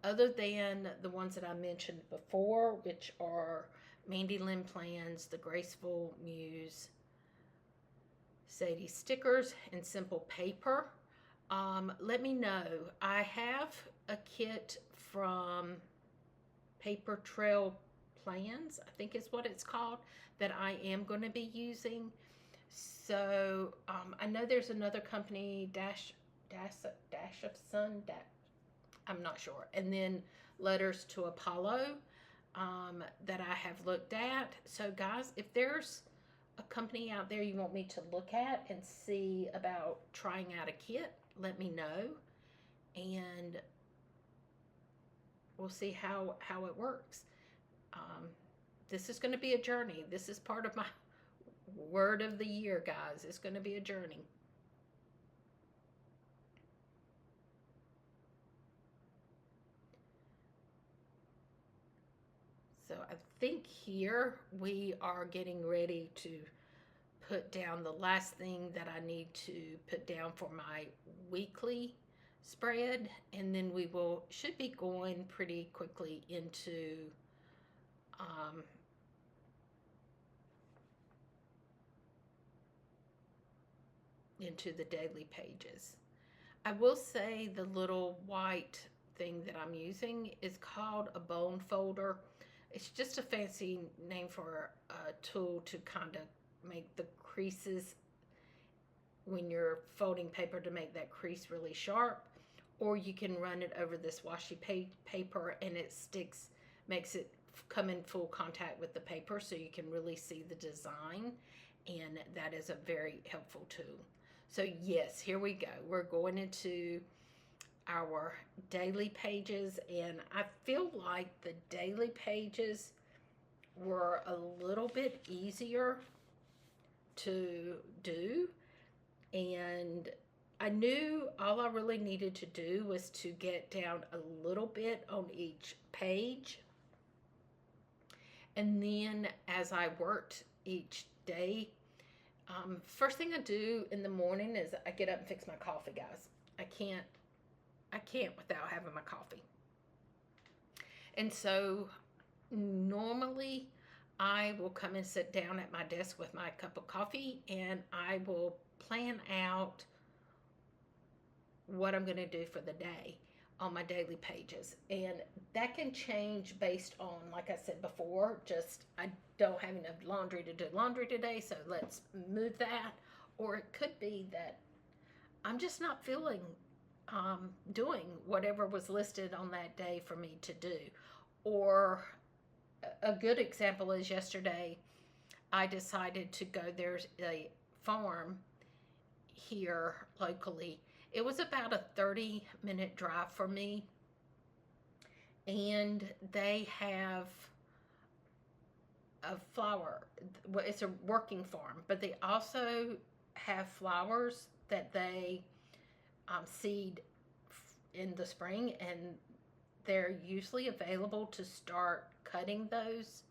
other than the ones that I mentioned before, which are Mandy Lynn Plans, The Graceful Muse, Sadies Stickers, and Simple Paper, let me know. I have a kit from Paper Trail Plans, I think is what it's called, that I am going to be using. So I know there's another company, Dash of Sun, I'm not sure, and then Letters to Apollo, that I have looked at. So guys, if there's a company out there you want me to look at and see about trying out a kit, let me know, and we'll see how it works. This is going to be a journey. This is part of my word of the year, guys. It's going to be a journey. So I think here we are getting ready to put down the last thing that I need to put down for my weekly spread, and then we should be going pretty quickly into the daily pages. I will say the little white thing that I'm using is called a bone folder. It's just a fancy name for a tool to kind of make the creases when you're folding paper, to make that crease really sharp. Or you can run it over this washi paper and it sticks, makes it come in full contact with the paper so you can really see the design, and that is a very helpful tool. So yes, here we go. We're going into our daily pages, and I feel like the daily pages were a little bit easier to do, and I knew all I really needed to do was to get down a little bit on each page, and then as I worked each day, first thing I do in the morning is I get up and fix my coffee, guys. I can't without having my coffee. And so normally I will come and sit down at my desk with my cup of coffee, and I will plan out what I'm going to do for the day on my daily pages. And that can change based on, like I said before, just I don't have enough laundry to do laundry today, so let's move that. Or it could be that I'm just not feeling doing whatever was listed on that day for me to do. Or a good example is yesterday I decided to go. There's a farm here locally. It was about a 30-minute drive for me, and they have a flower. It's a working farm, but they also have flowers that they seed in the spring, and they're usually available to start cutting those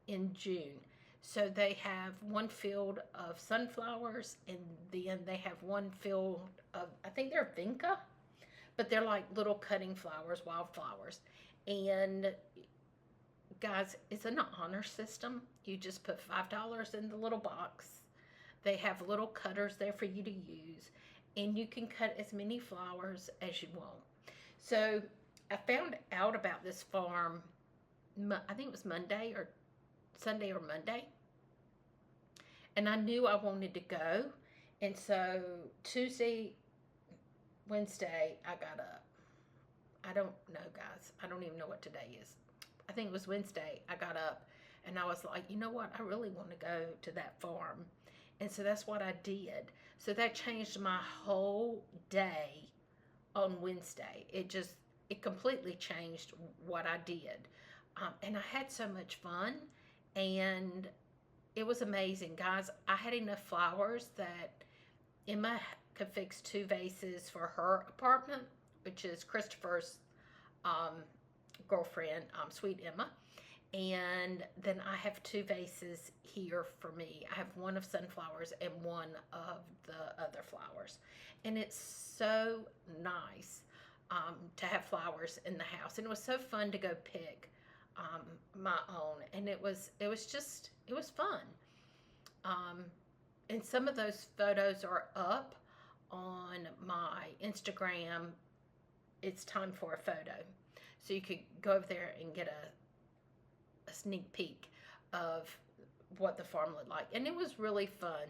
in June. So they have one field of sunflowers, and then they have one field of, I think they're vinca, but they're like little cutting flowers, wildflowers. And guys, it's an honor system. You just put $5 in the little box. They have little cutters there for you to use, and you can cut as many flowers as you want. So I found out about this farm, I think it was Monday or Sunday or Monday, and I knew I wanted to go. And so Tuesday, Wednesday, I got up. I don't know, guys. I don't even know what today is. I think it was Wednesday. I got up and I was like, you know what? I really want to go to that farm. And so that's what I did. So that changed my whole day on Wednesday. It completely changed what I did. And I had so much fun, and it was amazing, guys. I had enough flowers that Emma could fix 2 vases for her apartment, which is Christopher's girlfriend, Sweet Emma. And then I have 2 vases here for me. I have one of sunflowers and one of the other flowers. And it's so nice to have flowers in the house. And it was so fun to go pick my own. And it was fun. And some of those photos are up on my Instagram. It's time for a photo. So you could go over there and get a sneak peek of what the farm looked like. And it was really fun.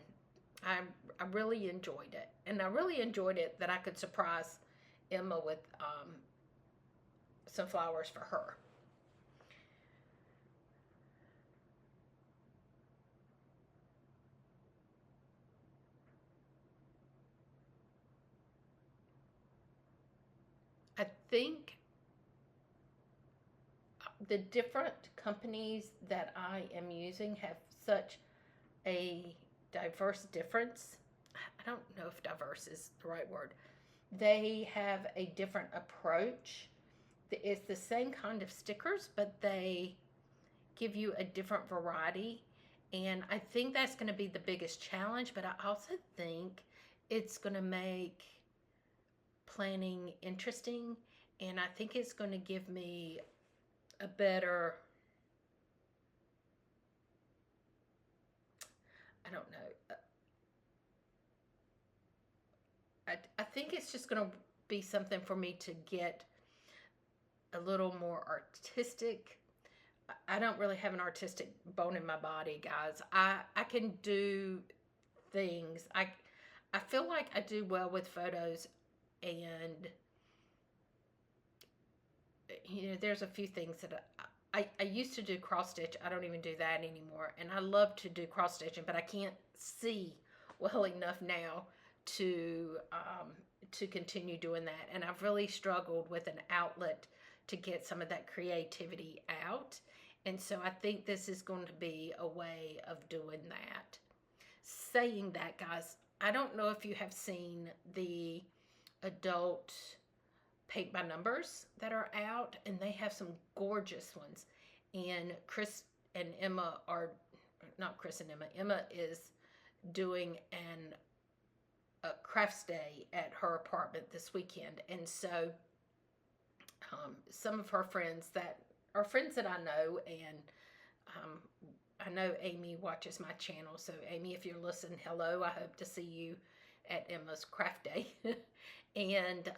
I really enjoyed it. And I really enjoyed it that I could surprise Emma with some flowers for her. I think the different companies that I am using have such a diverse difference. I don't know if diverse is the right word. They have a different approach. It's the same kind of stickers, but they give you a different variety. And I think that's going to be the biggest challenge, but I also think it's going to make planning interesting, and I think it's going to give me a better, I don't know, I think it's just going to be something for me to get a little more artistic. I don't really have an artistic bone in my body, guys. I can do things. I feel like I do well with photos, and there's a few things that I used to do cross stitch. I don't even do that anymore, and I love to do cross stitching, but I can't see well enough now to continue doing that. And I've really struggled with an outlet to get some of that creativity out. And so I think this is going to be a way of doing that. Saying that, guys, I don't know if you have seen the adult paint by numbers that are out, and they have some gorgeous ones. And Chris and Emma are, not Chris and Emma, Emma is doing a crafts day at her apartment this weekend. And so some of her friends that are friends that I know, and I know Amy watches my channel, so Amy, if you're listening, hello. I hope to see you at Emma's Craft Day. And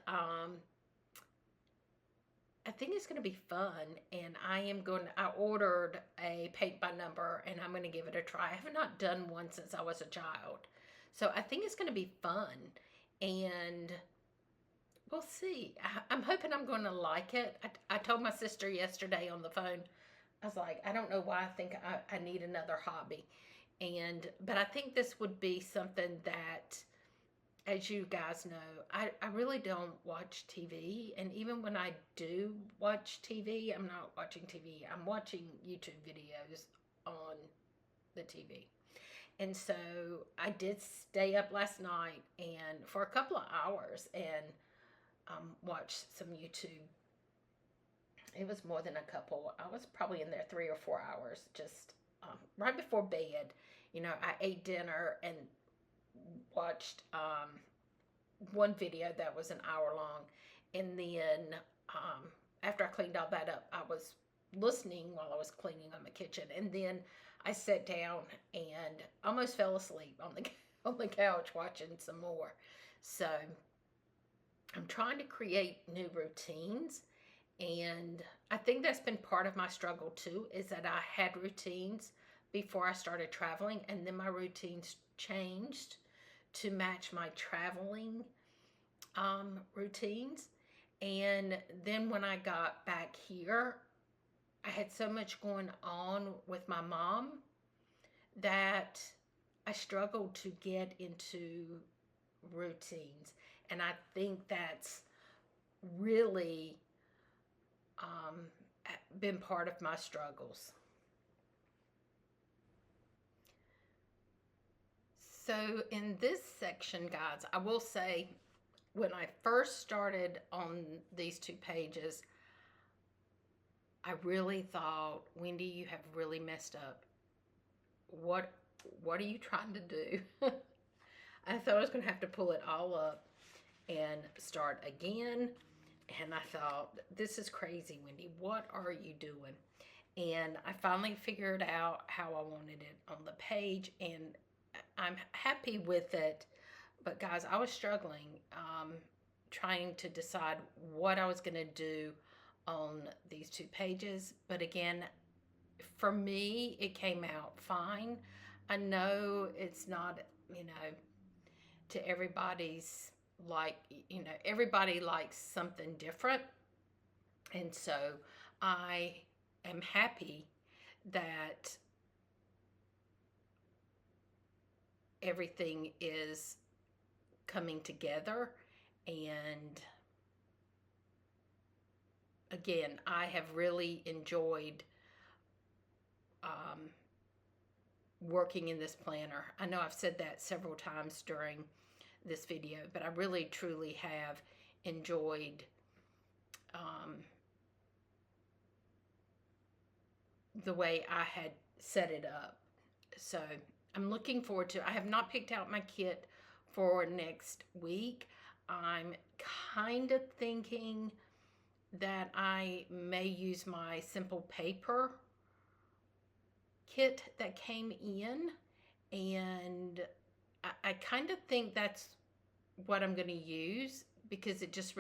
I think it's going to be fun, and I ordered a paint by number, and I'm going to give it a try. I have not done one since I was a child. So I think it's going to be fun, and we'll see. I'm hoping I'm going to like it. I told my sister yesterday on the phone, I was like, I don't know why I think I need another hobby. But I think this would be something that, as you guys know, I really don't watch TV. And even when I do watch TV, I'm not watching TV. I'm watching YouTube videos on the TV. And so I did stay up last night and for a couple of hours and watch some YouTube. It was more than a couple. I was probably in there 3 or 4 hours, just right before bed. You know, I ate dinner and watched one video that was an hour long, and then after I cleaned all that up, I was listening while I was cleaning on the kitchen, and then I sat down and almost fell asleep on the couch watching some more. So I'm trying to create new routines, and I think that's been part of my struggle too, is that I had routines before I started traveling, and then my routines changed to match my traveling routines. And then when I got back here, I had so much going on with my mom that I struggled to get into routines. And I think that's really been part of my struggles. So in this section, guys, I will say when I first started on these 2 pages, I really thought, Wendy, you have really messed up. What are you trying to do? I thought I was going to have to pull it all up and start again. And I thought, this is crazy, Wendy. What are you doing? And I finally figured out how I wanted it on the page, and I'm happy with it. But guys, I was struggling trying to decide what I was going to do on these 2 pages. But again, for me, it came out fine. I know it's not, to everybody's everybody likes something different. And so I am happy that everything is coming together. And again, I have really enjoyed working in this planner. I know I've said that several times during this video, but I really truly have enjoyed the way I had set it up. So I'm looking forward to it. I have not picked out my kit for next week. I'm kind of thinking that I may use my simple paper kit that came in, and I kind of think that's what I'm going to use because it just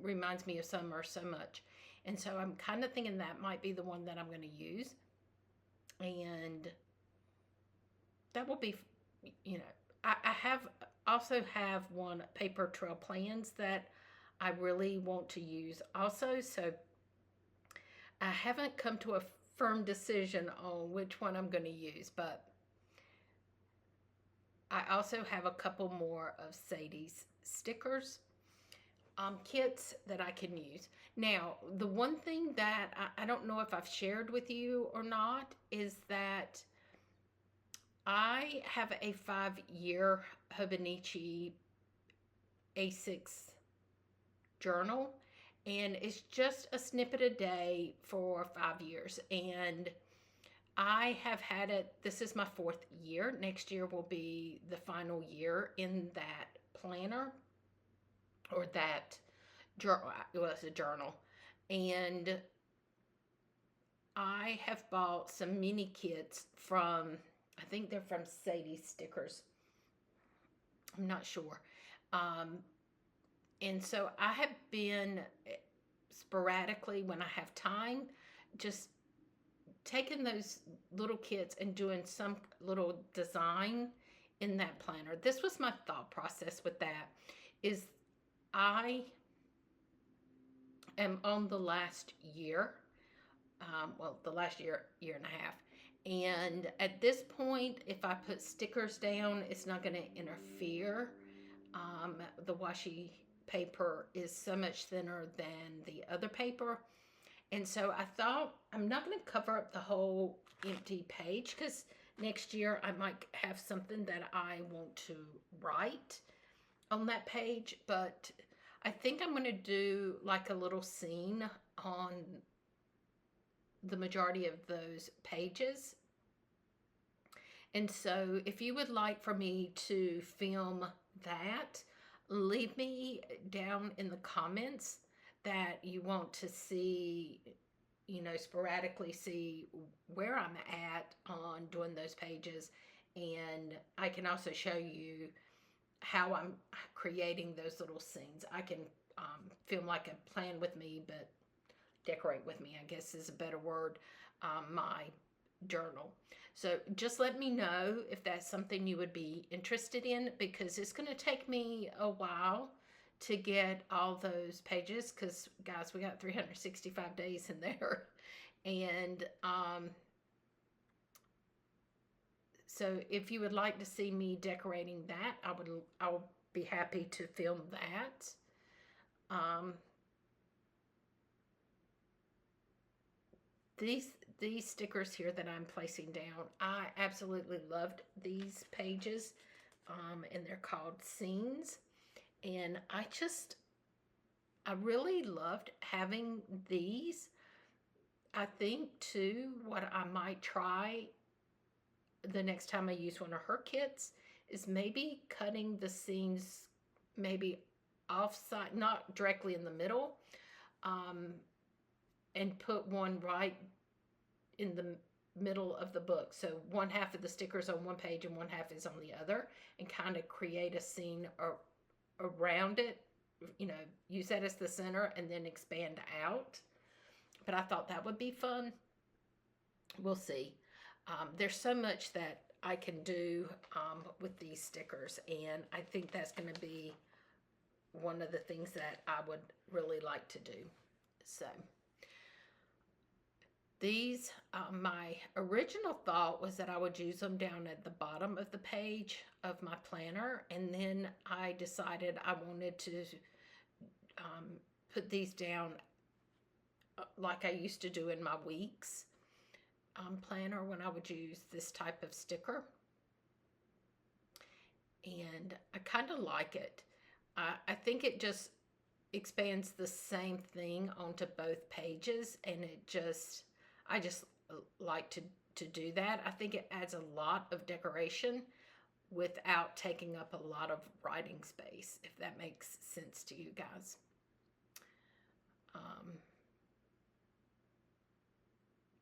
reminds me of summer so much. And so I'm kind of thinking that might be the one that I'm going to use. And that will be, I also have one paper trail plans that I really want to use also. So I haven't come to a firm decision on which one I'm going to use, but I also have a couple more of Sadies Stickers kits that I can use. Now, the one thing that I don't know if I've shared with you or not is that I have a 5-year Hubman A6 journal, and it's just a snippet a day for 5 years. And I have had it, this is my 4th year. Next year will be the final year in that planner, or that journal. Well, it's a journal. And I have bought some mini kits from, I think they're from Sadies Stickers. I'm not sure. Um, and so I have been sporadically, when I have time, just taking those little kits and doing some little design in that planner. This was my thought process with that, is I am on the last year, well, the last year and a half. And at this point, if I put stickers down, it's not going to interfere. The washi paper is so much thinner than the other paper. And so I thought, I'm not going to cover up the whole empty page, because next year I might have something that I want to write on that page. But I think I'm going to do like a little scene on the majority of those pages. And so if you would like for me to film that, leave me down in the comments that you want to see, sporadically see where I'm at on doing those pages. And I can also show you how I'm creating those little scenes. I can film like a plan with me, but decorate with me, I guess is a better word, my journal. So just let me know if that's something you would be interested in, because it's going to take me a while to get all those pages, because guys, we got 365 days in there. And so if you would like to see me decorating that, I will be happy to film that. These stickers here that I'm placing down, I absolutely loved these pages, and they're called Scenes. And I really loved having these. I think too, what I might try the next time I use one of her kits is maybe cutting the scenes maybe offside, not directly in the middle, and put one right in the middle of the book. So one half of the stickers on one page and one half is on the other, and kind of create a scene around it. Use that as the center and then expand out. But I thought that would be fun. We'll see. There's so much that I can do with these stickers, and I think that's going to be one of the things that I would really like to do. So these, my original thought was that I would use them down at the bottom of the page of my planner, and then I decided I wanted to put these down like I used to do in my weeks planner, when I would use this type of sticker. And I kind of like it. I think it just expands the same thing onto both pages, and I just like to do that. I think it adds a lot of decoration without taking up a lot of writing space, if that makes sense to you guys.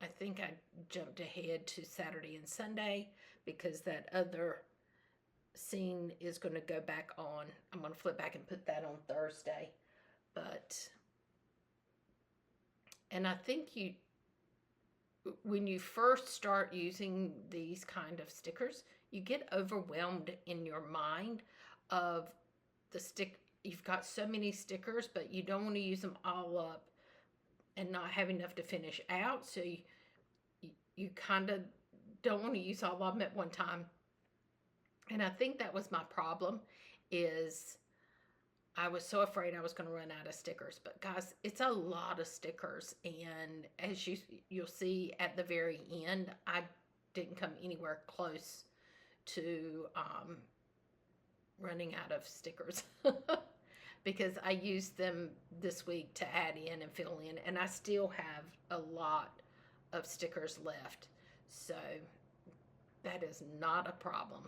I think I jumped ahead to Saturday and Sunday, because that other scene is going to go back on. I'm going to flip back and put that on Thursday. And I think when you first start using these kind of stickers, you get overwhelmed in your mind of you've got so many stickers, but you don't want to use them all up and not have enough to finish out. So you kind of don't want to use all of them at one time. And I think that was my problem, is I was so afraid I was going to run out of stickers. But guys, it's a lot of stickers. And as you'll see at the very end, I didn't come anywhere close to running out of stickers. Because I used them this week to add in and fill in. And I still have a lot of stickers left. So that is not a problem.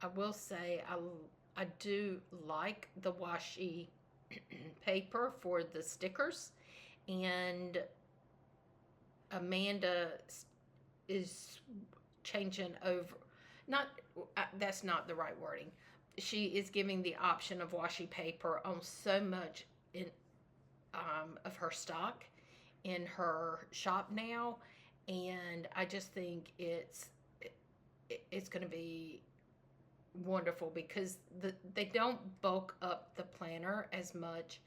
I will say I do like the washi paper for the stickers, and Amanda is changing over. Not that's not the right wording. She is giving the option of washi paper on so much in of her stock in her shop now, and I just think it's going to be wonderful because they don't bulk up the planner as much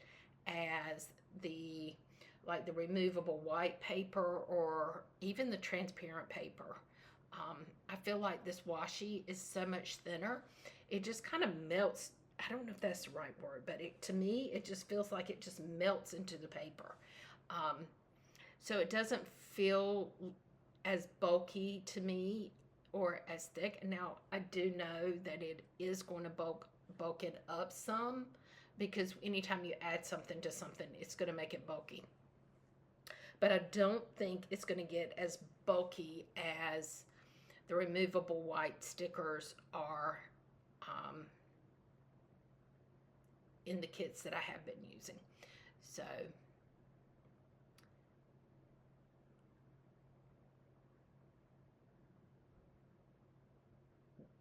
as the like the removable white paper or even the transparent paper. I feel like this washi is so much thinner. It just kind of melts. I don't know if that's the right word, but to me, it just feels like it just melts into the paper. Um, so it doesn't feel as bulky to me or as thick. Now, I do know that it is going to bulk it up some, because anytime you add something to something, it's going to make it bulky. But I don't think it's going to get as bulky as the removable white stickers are in the kits that I have been using. So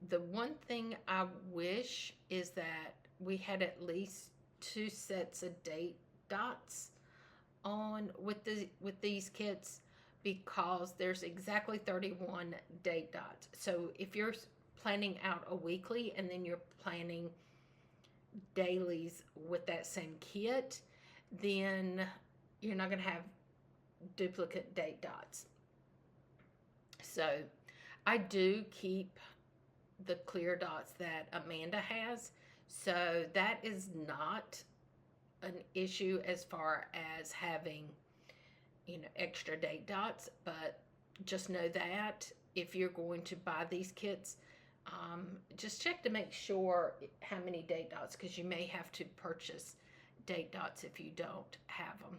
the one thing I wish is that we had at least 2 sets of date dots on with these kits, because there's exactly 31 date dots. So if you're planning out a weekly and then you're planning dailies with that same kit, then you're not going to have duplicate date dots. So I do keep the clear dots that Amanda has, so that is not an issue as far as having, you know, extra date dots. But just know that if you're going to buy these kits, just check to make sure how many date dots, because you may have to purchase date dots if you don't have them.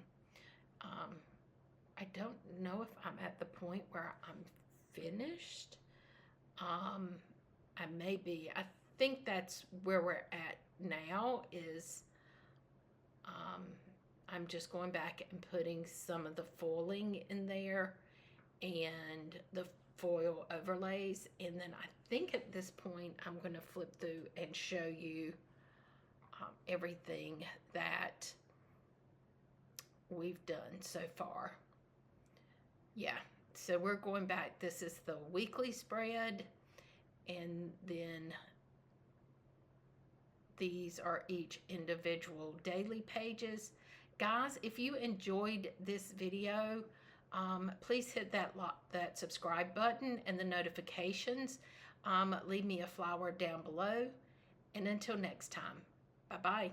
I don't know if I'm at the point where I'm finished. I may be. I think that's where we're at now is I'm just going back and putting some of the foiling in there and the foil overlays, and then I think at this point I'm going to flip through and show you everything that we've done so far. Yeah, so we're going back. This is the weekly spread, and then these are each individual daily pages. Guys, if you enjoyed this video, please hit that subscribe button and the notifications. Leave me a flower down below. And until next time, bye-bye.